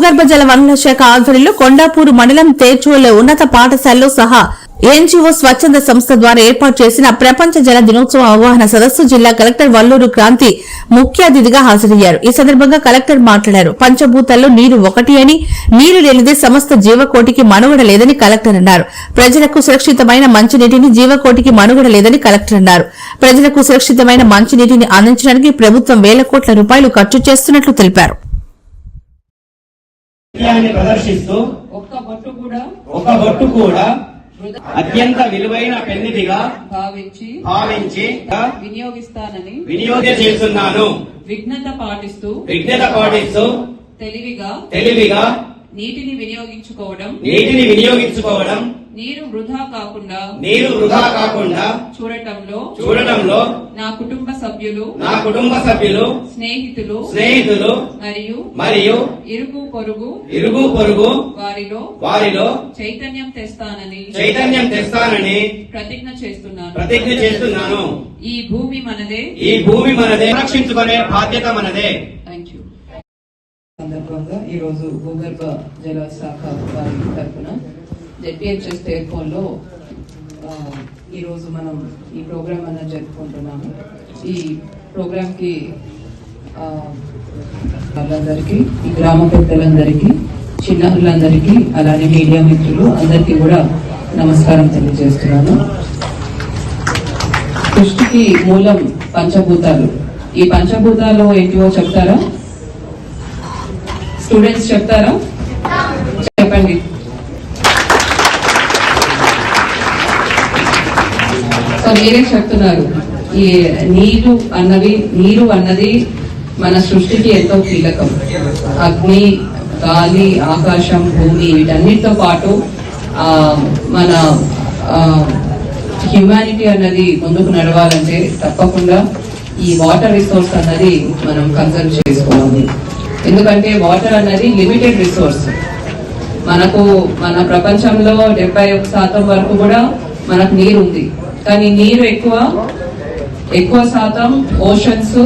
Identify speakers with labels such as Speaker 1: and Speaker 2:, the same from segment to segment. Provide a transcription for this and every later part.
Speaker 1: భూగర్భ జల వనరుల శాఖ ఆధ్వర్యంలో కొండాపూర్ మండలం తేర్చూల ఉన్నత పాఠశాలలో సహా ఎన్జీఓ స్వచ్ఛంద సంస్థ ద్వారా ఏర్పాటు చేసిన ప్రపంచ జల దినోత్సవం అవగాహన సదస్సు జిల్లా కలెక్టర్ వల్లూరు క్రాంతి ముఖ్య అతిథిగా హాజరయ్యారు. ఈ సందర్భంగా కలెక్టర్ మాట్లాడారు. పంచభూతాల్లో నీరు ఒకటి అని, నీరు లేనిదే సమస్త జీవకోటికి మనుగడ లేదని కలెక్టర్ అన్నారు. ప్రజలకు సురక్షితమైన మంచినీటిని జీవకోటికి మనుగడ లేదని కలెక్టర్ అన్నారు. ప్రజలకు సురక్షితమైన మంచినీటిని అందించడానికి ప్రభుత్వం వేల కోట్ల రూపాయలు ఖర్చు చేస్తున్నట్లు తెలిపారు.
Speaker 2: ప్రదర్శిస్తూ ఒక్క బొట్టు కూడా అత్యంత విలువైన పెన్నిదిగా భావించి వినియోగ చేస్తున్నాను.
Speaker 3: విఘ్నత పాటిస్తూ
Speaker 2: తెలివిగా
Speaker 3: నీటిని వినియోగించుకోవడం నీరు వృధా కాకుండా చూడటంలో నా కుటుంబ సభ్యులు స్నేహితులు మరియు ఇరుగు పొరుగు వారిలో చైతన్యం తెస్తానని ప్రతిజ్ఞ చేస్తున్నాను. ఈ భూమి మనదే
Speaker 2: రక్షించుకునే బాధ్యత మనదే.
Speaker 3: Thank you. సందర్భంగా ఈ రోజు భూగర్భ జల శాఖ వారి తరఫున జెడ్పీహెచ్ఎస్ టెలిఫోన్ లో ఈ రోజు మనం ఈ ప్రోగ్రామ్ అన్నది జరుపుకుంటున్నాము. ఈ ప్రోగ్రామ్ కి వాళ్ళందరికీ, ఈ గ్రామ పెద్దలందరికీ, చిన్నారులందరికీ, అలానే మీడియా మిత్రులు అందరికీ కూడా నమస్కారం తెలియజేస్తున్నాను. సృష్టికి మూలం పంచభూతాలు. ఈ పంచభూతాలు ఏంటివో చెప్తారా? స్టూడెంట్స్ చెప్తారా? చెప్పండి. సో మీరే చెప్తున్నారు. ఈ నీరు అన్నది మన సృష్టికి ఎంతో కీలకం. అగ్ని, గాలి, ఆకాశం, భూమి వీటన్నిటితో పాటు మన హ్యూమానిటీ అన్నది ముందుకు నడవాలంటే తప్పకుండా ఈ వాటర్ రిసోర్స్ అన్నది మనం కన్సర్వ్ చేసుకోవాలి. ఎందుకంటే వాటర్ అన్నది లిమిటెడ్ రిసోర్స్. మన ప్రపంచంలో 71% వరకు కూడా మనకు నీరు ఉంది. కానీ నీరు ఎక్కువ శాతం ఓషన్స్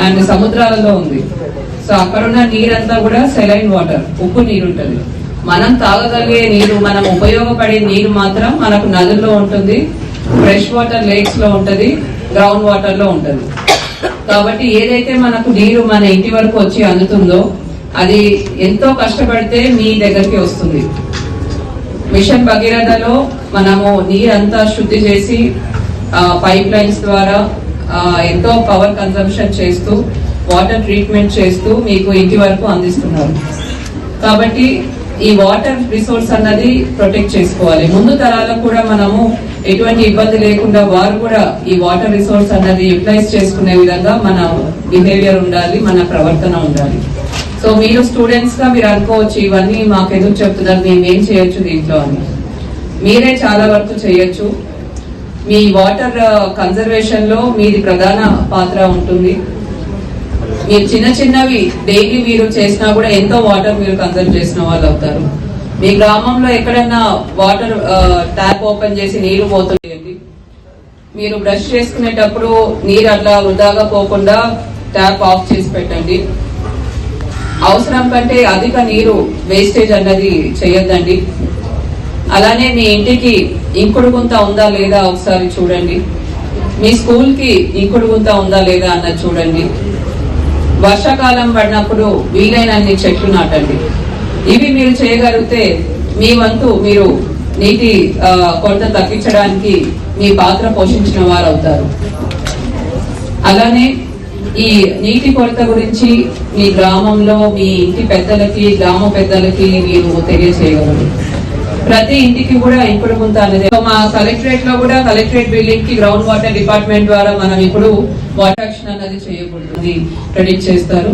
Speaker 3: అండ్ సముద్రాలలో ఉంది. సో అక్కడున్న నీరంతా కూడా సెలైన్ వాటర్, ఉప్పు నీరు ఉంటుంది. మనం తాగగలిగే నీరు, మనం ఉపయోగపడే నీరు మాత్రం మనకు నదుల్లో ఉంటుంది, ఫ్రెష్ వాటర్ లేక్స్ లో ఉంటది, గ్రౌండ్ వాటర్ లో ఉంటది. కాబట్టి ఏదైతే మనకు నీరు మన ఇంటి వరకు వచ్చి అందుతుందో అది ఎంతో కష్టపడితే మీ దగ్గరికి వస్తుంది. మిషన్ భగీరథలో మనము నీరంతా శుద్ధి చేసి పైప్ లైన్స్ ద్వారా ఎంతో పవర్ కన్సంప్షన్ చేస్తూ, వాటర్ ట్రీట్మెంట్ చేస్తూ మీకు ఇంటి వరకు అందిస్తున్నారు. కాబట్టి ఈ వాటర్ రిసోర్స్ అన్నది ప్రొటెక్ట్ చేసుకోవాలి. ముందు తరాలకు కూడా మనము ఎటువంటి ఇబ్బంది లేకుండా వారు కూడా ఈ వాటర్ రిసోర్స్ అన్నది యూటిలైజ్ చేసుకునే విధంగా మన బిహేవియర్ ఉండాలి, మన ప్రవర్తన ఉండాలి. సో మీరు స్టూడెంట్స్ గా మీరు అనుకోవచ్చు, ఇవన్నీ మాకు ఎందుకు చెప్తున్నారు, మేమేం చేయొచ్చు దీంట్లో అని. మీరే చాలా వరకు చేయొచ్చు. మీ వాటర్ కన్జర్వేషన్ లో మీది ప్రధాన పాత్ర ఉంటుంది. మీరు చిన్నవి డైలీ మీరు చేసినా కూడా ఎంతో వాటర్ మీరు కన్జర్వ్ చేసిన వాళ్ళు అవుతారు. మీ గ్రామంలో ఎక్కడన్నా వాటర్ ట్యాప్ ఓపెన్ చేసి నీరు పోతుంది. మీరు బ్రష్ చేసుకునేటప్పుడు నీరు అట్లా వృధాగా పోకుండా ట్యాప్ ఆఫ్ చేసి పెట్టండి. అవసరం కంటే అధిక నీరు వేస్టేజ్ అన్నది చేయొద్దండి. అలానే మీ ఇంటికి ఇంకుడు గుంత ఉందా లేదా ఒకసారి చూడండి. మీ స్కూల్ కి ఇంకుడు గుంత ఉందా లేదా అన్నది చూడండి. వర్షాకాలం పడినప్పుడు వీలైనన్ని చెట్లు నాటండి. ఇవి మీరు చేయగలిగితే మీ వంతు మీరు నీటి కొరత తగ్గించడానికి మీ పాత్ర పోషించిన వారు అవుతారు. అలానే ఈ నీటి కొరత గురించి మీ గ్రామంలో మీ ఇంటి పెద్దలకి, గ్రామ పెద్దలకి మీరు తెలియజేయగలరు. ప్రతి ఇంటికి కూడా ఇంకుడు గుంత అనేది మా కలెక్టరేట్ లో కూడా, కలెక్టరేట్ బిల్డింగ్ కి గ్రౌండ్ వాటర్ డిపార్ట్మెంట్ ద్వారా మనం ఇప్పుడు వాటర్ యాక్షన్ అనేది చేయకూడదు ప్రెడిక్ట్ చేస్తారు.